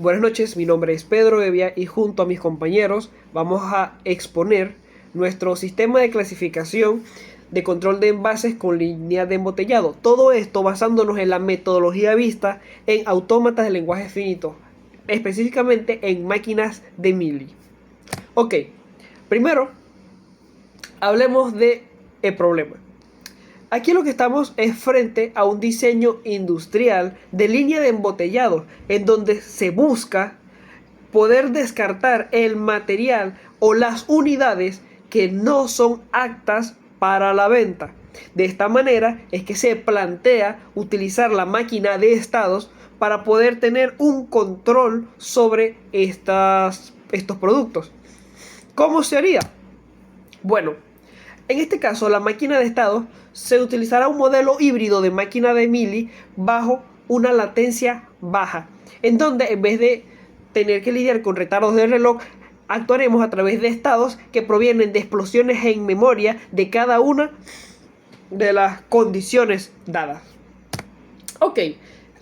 Buenas noches, mi nombre es Pedro Evia y junto a mis compañeros vamos a exponer nuestro sistema de clasificación de control de envases con línea de embotellado. Todo esto basándonos en la metodología vista en autómatas de lenguaje finito, específicamente en máquinas de Mili. Ok, primero hablemos de el problema. Aquí lo que estamos es frente a un diseño industrial de línea de embotellado, en donde se busca poder descartar el material o las unidades que no son aptas para la venta. De esta manera es que se plantea utilizar la máquina de estados para poder tener un control sobre estos productos. ¿Cómo se haría? Bueno, en este caso la máquina de estados se utilizará un modelo híbrido de máquina de Mili bajo una latencia baja, en donde en vez de tener que lidiar con retardos del reloj, actuaremos a través de estados que provienen de explosiones en memoria de cada una de las condiciones dadas. Ok,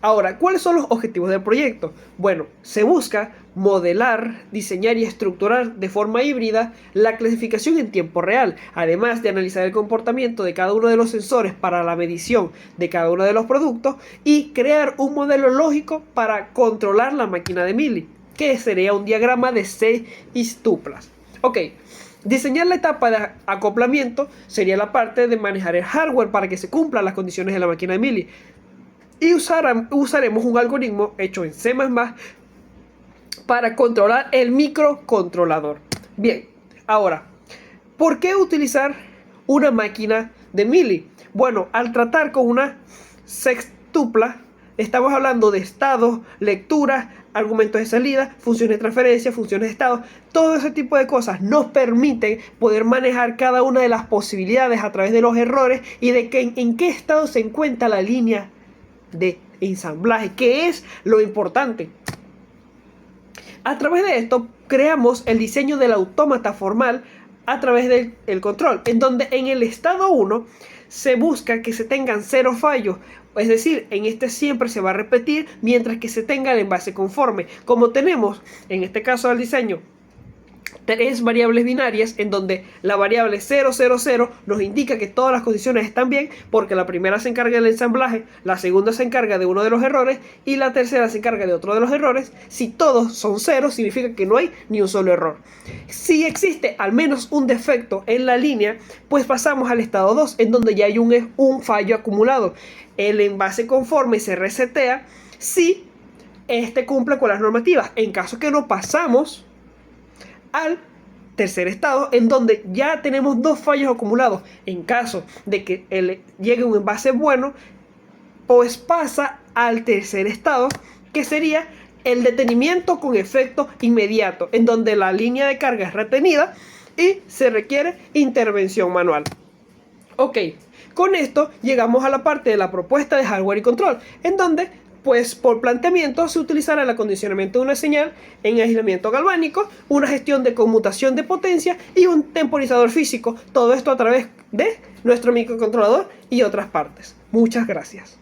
ahora, ¿cuáles son los objetivos del proyecto? Bueno, se busca modelar, diseñar y estructurar de forma híbrida la clasificación en tiempo real, además de analizar el comportamiento de cada uno de los sensores para la medición de cada uno de los productos y crear un modelo lógico para controlar la máquina de Mili, que sería un diagrama de 6 tuplas. Ok, diseñar la etapa de acoplamiento sería la parte de manejar el hardware para que se cumplan las condiciones de la máquina de Mili. Y usaremos un algoritmo hecho en C++ para controlar el microcontrolador. Bien, ahora, ¿por qué utilizar una máquina de Mili? Bueno, al tratar con una sextupla, estamos hablando de estados, lecturas, argumentos de salida, funciones de transferencia, funciones de estado. Todo ese tipo de cosas nos permiten poder manejar cada una de las posibilidades a través de los errores y de que en qué estado se encuentra la línea de ensamblaje, que es lo importante. A través de esto creamos el diseño del autómata formal a través del control, en donde en el estado 1 se busca que se tengan 0 fallos, es decir, en este siempre se va a repetir mientras que se tenga el envase conforme. Como tenemos en este caso del diseño 3 variables binarias, en donde la variable 000 nos indica que todas las condiciones están bien, porque la primera se encarga del ensamblaje, la segunda se encarga de uno de los errores y la tercera se encarga de otro de los errores. Si todos son 0, significa que no hay ni un solo error. Si existe al menos un defecto en la línea, pues pasamos al estado 2, en donde ya hay un fallo acumulado. El envase conforme se resetea si este cumple con las normativas. En caso que no, pasamos al tercer estado, en donde ya tenemos 2 fallos acumulados. En caso de que llegue un envase bueno, pues pasa al tercer estado, que sería el detenimiento con efecto inmediato, en donde la línea de carga es retenida y se requiere intervención manual. Ok, con esto llegamos a la parte de la propuesta de hardware y control, en donde pues por planteamiento se utilizará el acondicionamiento de una señal en aislamiento galvánico, una gestión de conmutación de potencia y un temporizador físico. Todo esto a través de nuestro microcontrolador y otras partes. Muchas gracias.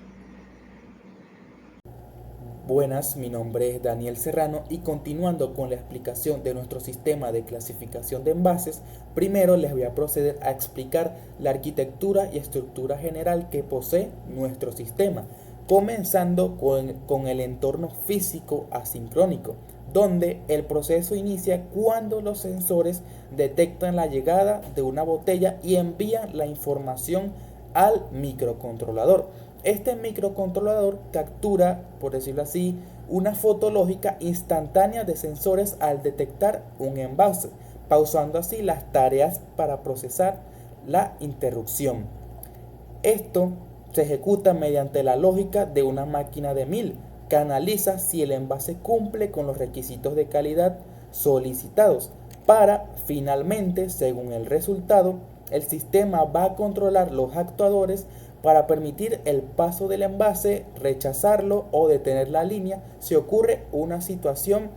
Buenas, mi nombre es Daniel Serrano y continuando con la explicación de nuestro sistema de clasificación de envases, primero les voy a proceder a explicar la arquitectura y estructura general que posee nuestro sistema, comenzando con el entorno físico asincrónico, donde el proceso inicia cuando los sensores detectan la llegada de una botella y envían la información al microcontrolador. Este microcontrolador captura, por decirlo así, una foto lógica instantánea de sensores al detectar un envase, pausando así las tareas para procesar la interrupción. Esto se ejecuta mediante la lógica de una máquina de Mili, que analiza si el envase cumple con los requisitos de calidad solicitados, para finalmente, según el resultado, el sistema va a controlar los actuadores para permitir el paso del envase, rechazarlo o detener la línea si ocurre una situación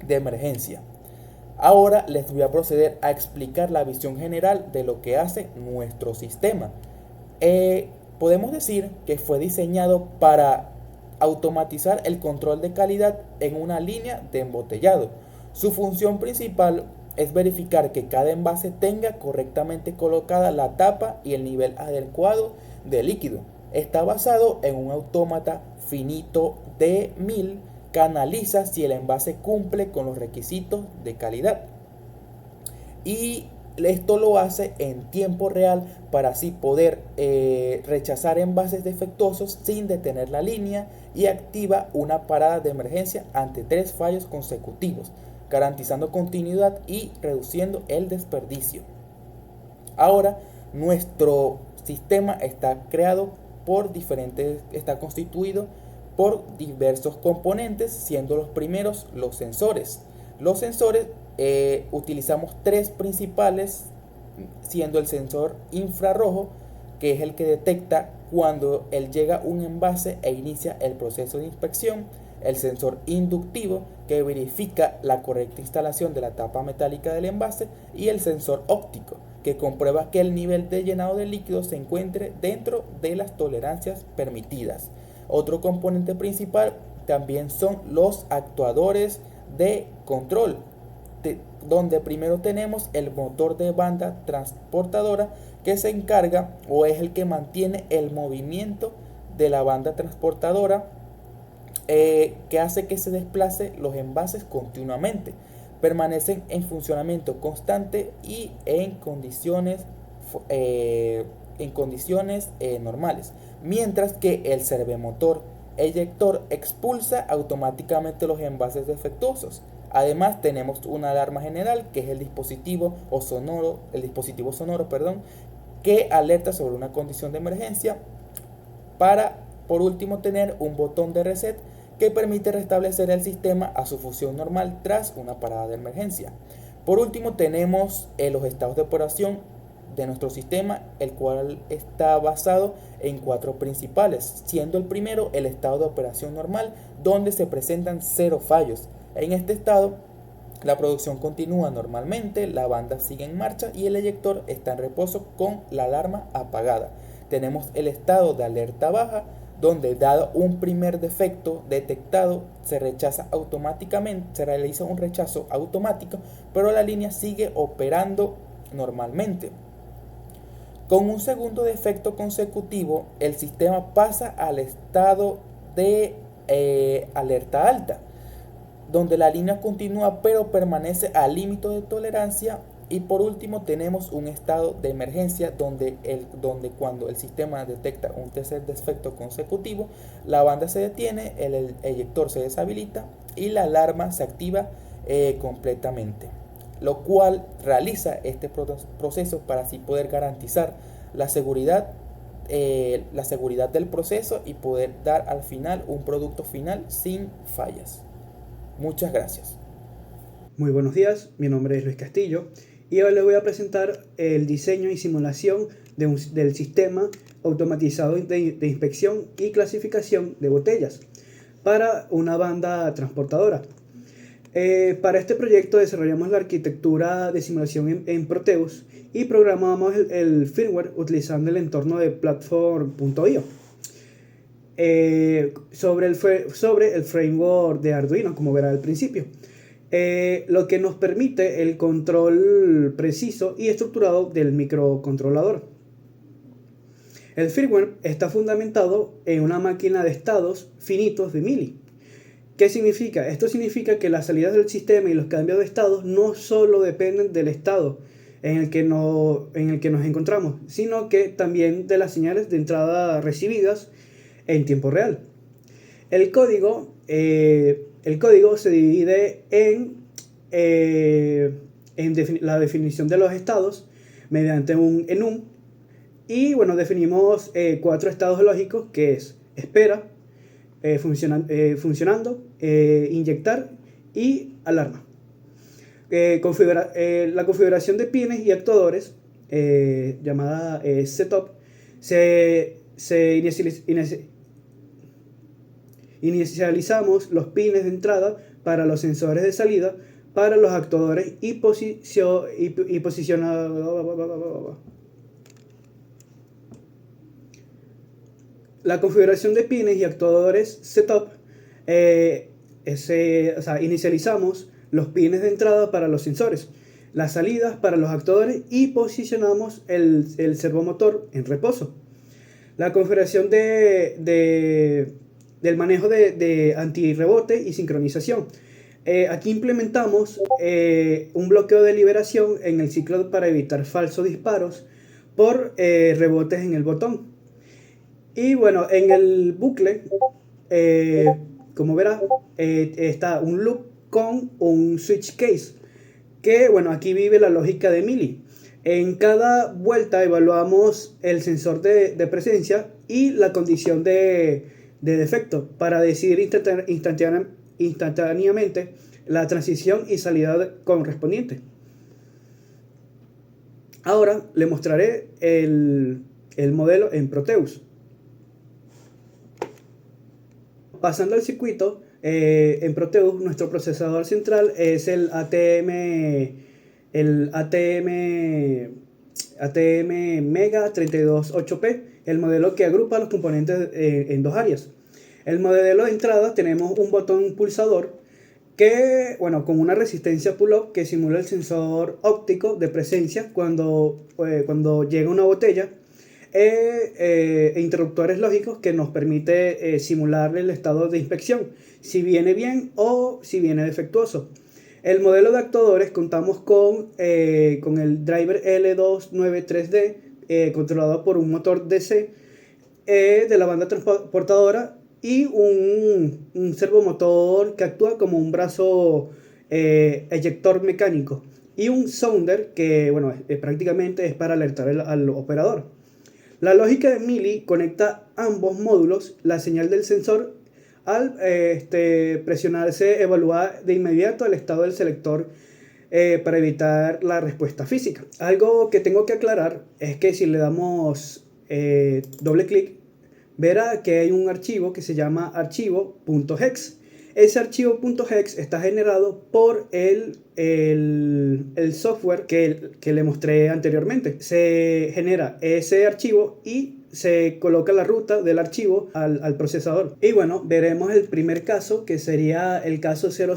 de emergencia. Ahora les voy a proceder a explicar la visión general de lo que hace nuestro sistema. Podemos decir que fue diseñado para automatizar el control de calidad en una línea de embotellado. Su función principal es verificar que cada envase tenga correctamente colocada la tapa y el nivel adecuado de líquido. Está basado en un autómata finito de 1000 que analiza si el envase cumple con los requisitos de calidad. Y esto lo hace en tiempo real para así poder rechazar envases defectuosos sin detener la línea, y activa una parada de emergencia ante 3 fallos consecutivos, garantizando continuidad y reduciendo el desperdicio. Ahora, nuestro sistema está constituido por diversos componentes, siendo los primeros los sensores. Los sensores utilizamos 3 principales, siendo el sensor infrarrojo, que es el que detecta cuando llega un envase e inicia el proceso de inspección; el sensor inductivo, que verifica la correcta instalación de la tapa metálica del envase; y el sensor óptico, que comprueba que el nivel de llenado de líquido se encuentre dentro de las tolerancias permitidas. Otro componente principal también son los actuadores de control, donde primero tenemos el motor de banda transportadora, que se encarga o es el que mantiene el movimiento de la banda transportadora, que hace que se desplace los envases continuamente, permanecen en funcionamiento constante y en condiciones normales, mientras que el servomotor eyector expulsa automáticamente los envases defectuosos. Además, tenemos una alarma general, que es el dispositivo sonoro, que alerta sobre una condición de emergencia, para por último tener un botón de reset que permite restablecer el sistema a su función normal tras una parada de emergencia. Por último tenemos los estados de operación de nuestro sistema, el cual está basado en 4 principales, siendo el primero el estado de operación normal, donde se presentan 0 fallos. En este estado, la producción continúa normalmente, la banda sigue en marcha y el eyector está en reposo con la alarma apagada. Tenemos el estado de alerta baja, donde dado un primer defecto detectado, se realiza un rechazo automático, pero la línea sigue operando normalmente. Con un segundo defecto consecutivo, el sistema pasa al estado de alerta alta, donde la línea continúa pero permanece al límite de tolerancia. Y por último tenemos un estado de emergencia, donde cuando el sistema detecta un tercer defecto consecutivo, la banda se detiene, el eyector se deshabilita y la alarma se activa completamente, lo cual realiza este proceso para así poder garantizar la seguridad del proceso y poder dar al final un producto final sin fallas. Muchas gracias. Muy buenos días, mi nombre es Luis Castillo y hoy les voy a presentar el diseño y simulación del sistema automatizado de inspección y clasificación de botellas para una banda transportadora. Para este proyecto desarrollamos la arquitectura de simulación en Proteus y programamos el firmware utilizando el entorno de platform.io. Sobre el framework de Arduino, como verá al principio, lo que nos permite el control preciso y estructurado del microcontrolador. El firmware está fundamentado en una máquina de estados finitos de Mealy. ¿Qué significa? Esto significa que las salidas del sistema y los cambios de estados no solo dependen del estado en el que nos encontramos, sino que también de las señales de entrada recibidas en tiempo real. El código se divide en la definición de los estados mediante un enum, y bueno, definimos 4 estados lógicos, que es espera, funcionando, inyectar y alarma. La configuración de pines y actuadores, llamada setup, inicializamos los pines de entrada para los sensores de salida, para los actuadores y La configuración de pines y actuadores setup, inicializamos los pines de entrada para los sensores, las salidas para los actuadores y posicionamos el servomotor en reposo. La configuración del manejo de antirrebote y sincronización. Aquí implementamos un bloqueo de liberación en el ciclo para evitar falsos disparos por rebotes en el botón. Y bueno, en el bucle, como verás, está un loop con un switch case, que bueno, aquí vive la lógica de Mealy. En cada vuelta evaluamos el sensor de presencia y la condición de defecto para decidir instantáneamente la transición y salida correspondiente. Ahora le mostraré el modelo en Proteus. Pasando al circuito, en Proteus nuestro procesador central es el ATM Mega 328P, el modelo que agrupa los componentes en dos áreas. El modelo de entrada tenemos un botón pulsador que, bueno, con una resistencia pull-up que simula el sensor óptico de presencia cuando llega una botella, e interruptores lógicos que nos permite simular el estado de inspección, si viene bien o si viene defectuoso. El modelo de actuadores contamos con el driver L293D, controlado por un motor DC de la banda transportadora y un servomotor que actúa como un brazo eyector mecánico, y un sounder que, bueno, prácticamente es para alertar al operador. La lógica de Mealy conecta ambos módulos. La señal del sensor, al presionarse, evalúa de inmediato el estado del selector para evitar la respuesta física. Algo que tengo que aclarar es que si le damos doble clic, verá que hay un archivo que se llama archivo.hex. Ese archivo .hex está generado por el software que le mostré anteriormente. Se genera ese archivo y se coloca la ruta del archivo al procesador. Y bueno, veremos el primer caso, que sería el caso 000.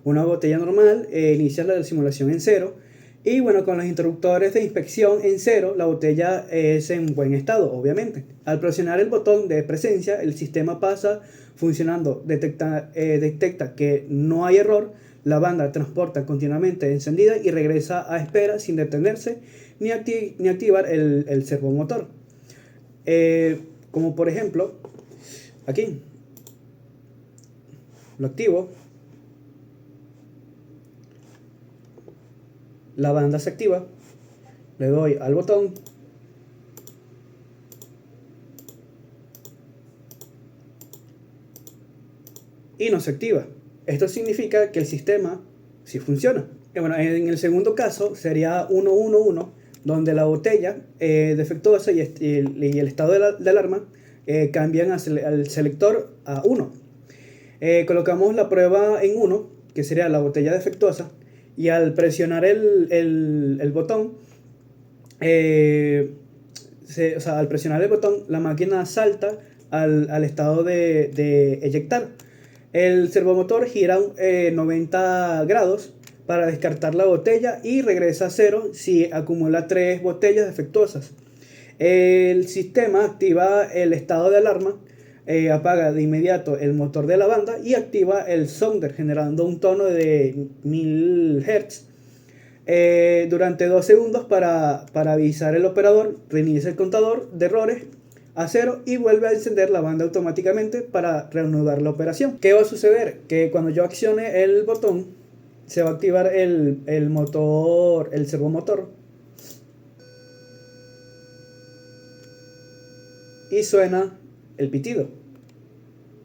Una botella normal, inicia la simulación en 0. Y bueno, con los interruptores de inspección en 0, la botella es en buen estado, obviamente. Al presionar el botón de presencia, el sistema pasa funcionando, detecta que no hay error, la banda transporta continuamente encendida y regresa a espera sin detenerse ni activar el servomotor. Como por ejemplo, aquí lo activo, la banda se activa, le doy al botón y no se activa. Esto significa que el sistema sí funciona. Bueno, en el segundo caso sería 111, donde la botella defectuosa y el estado de alarma cambian al selector a 1. Colocamos la prueba en 1, que sería la botella defectuosa, y al presionar el botón, al presionar el botón, la máquina salta al estado de eyectar. El servomotor gira 90 grados para descartar la botella y regresa a 0 si acumula 3 botellas defectuosas. El sistema activa el estado de alarma, apaga de inmediato el motor de la banda y activa el sounder, generando un tono de 1000 Hz durante 2 segundos para avisar al operador. Reinicia el contador de errores a 0 y vuelve a encender la banda automáticamente para reanudar la operación. ¿Qué va a suceder? Que cuando yo accione el botón, se va a activar el servomotor, y suena el pitido.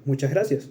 Muchas gracias.